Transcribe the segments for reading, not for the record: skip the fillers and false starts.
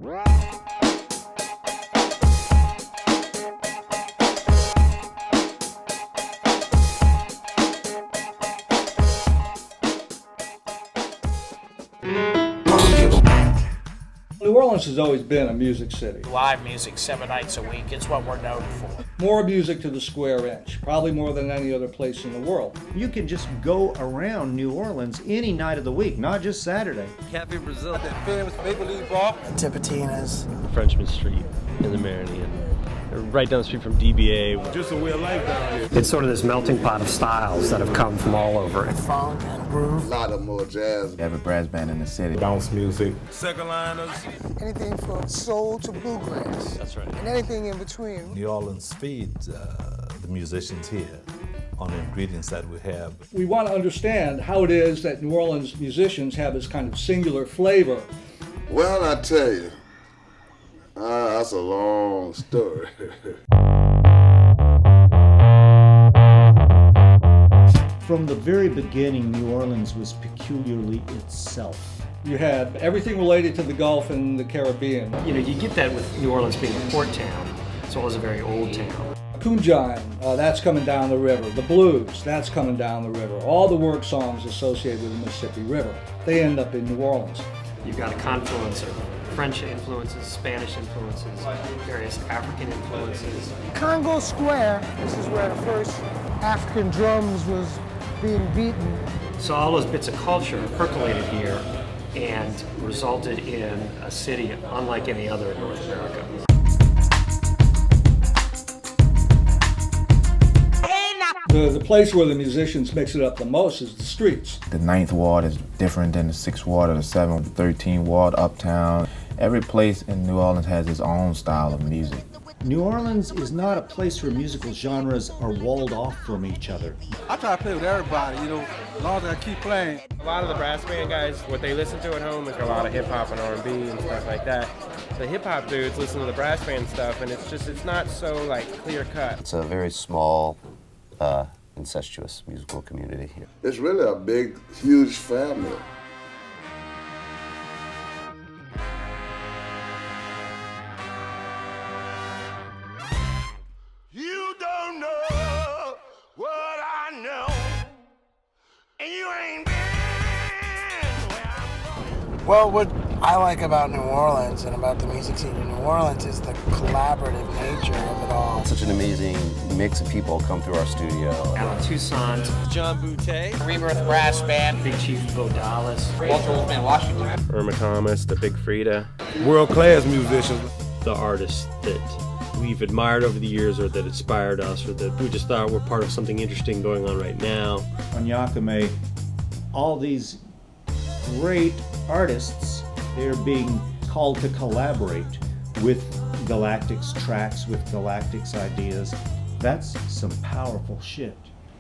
New Orleans has always been a music city. Live music 7 nights a week, it's what we're known for. More music to the square inch, probably more than any other place in the world. You can just go around New Orleans any night of the week, not just Saturday. Cafe Brazil, that famous Maple Leaf Bar. Tipitinas. Frenchman Street in the Meridian. Right down the street from DBA. Just a way of life down here. It's sort of this melting pot of styles that have come from all over. Funk and groove. A lot of more jazz. Every brass band in the city. Bounce music. Second liners. Anything from soul to bluegrass. That's right. And anything in between. New Orleans feeds the musicians here on the ingredients that we have. We want to understand how it is that New Orleans musicians have this kind of singular flavor. Well, I tell you, that's a long story. From the very beginning, New Orleans was peculiarly itself. You had everything related to the Gulf and the Caribbean. You know, you get that with New Orleans being a port town, as well as a very old town. Kunjine, that's coming down the river. The blues, that's coming down the river. All the work songs associated with the Mississippi River, they end up in New Orleans. You've got a confluence of French influences, Spanish influences, various African influences. Congo Square, this is where the first African drums was being beaten. So all those bits of culture percolated here and resulted in a city unlike any other in North America. The place where the musicians mix it up the most is the streets. The 9th Ward is different than the 6th Ward or the 7th, 13th Ward, Uptown. Every place in New Orleans has its own style of music. New Orleans is not a place where musical genres are walled off from each other. I try to play with everybody, you know, as long as I keep playing. A lot of the brass band guys, what they listen to at home is a lot of hip hop and R&B and stuff like that. The hip hop dudes listen to the brass band stuff, and it's not so like clear cut. It's a very small, incestuous musical community here. It's really a big, huge family. You don't know what I know, and you ain't been where I'm going. Well, what I like about New Orleans and about the music scene in New Orleans is the collaborative nature of it all. Such an amazing mix of people come through our studio. Alan Toussaint, John Boutte. Rebirth Brass Band. Big Chief Bo Dallas, Walter Wolfman Washington. Irma Thomas, the Big Frida. World-class musicians. The artists that we've admired over the years or that inspired us or that we just thought were part of something interesting going on right now. On Yakime, all these great artists, they're being called to collaborate with Galactic's tracks, with Galactic's ideas. That's some powerful shit.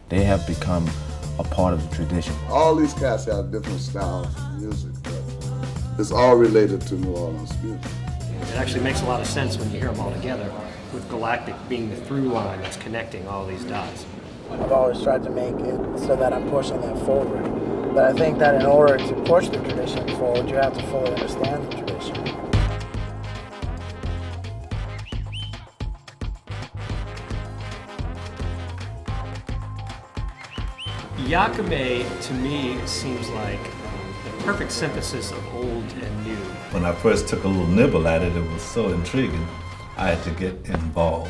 They have become a part of the tradition. All these cats have different styles of music, but it's all related to New Orleans music. It actually makes a lot of sense when you hear them all together, with Galactic being the through line that's connecting all these dots. I've always tried to make it so that I'm pushing that forward. But I think that in order to push the tradition forward, you have to fully understand the tradition. Yakime, to me, seems like the perfect synthesis of old and new. When I first took a little nibble at it, it was so intriguing, I had to get involved.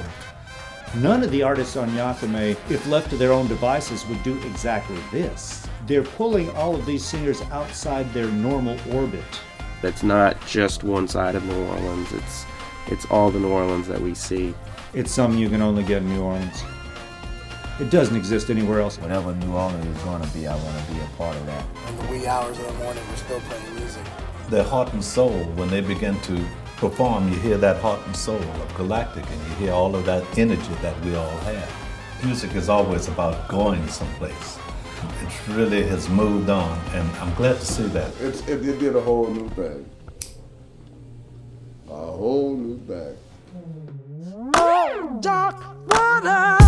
None of the artists on Yakime, if left to their own devices, would do exactly this. They're pulling all of these singers outside their normal orbit. That's not just one side of New Orleans, it's all the New Orleans that we see. It's something you can only get in New Orleans. It doesn't exist anywhere else. Whatever New Orleans is going to be, I want to be a part of that. In the wee hours of the morning, we're still playing music. Their heart and soul, when they begin to perform, you hear that heart and soul of Galactic, and you hear all of that energy that we all have. Music is always about going someplace. It really has moved on, and I'm glad to see that. It did a whole new thing. A whole new thing. Dark water.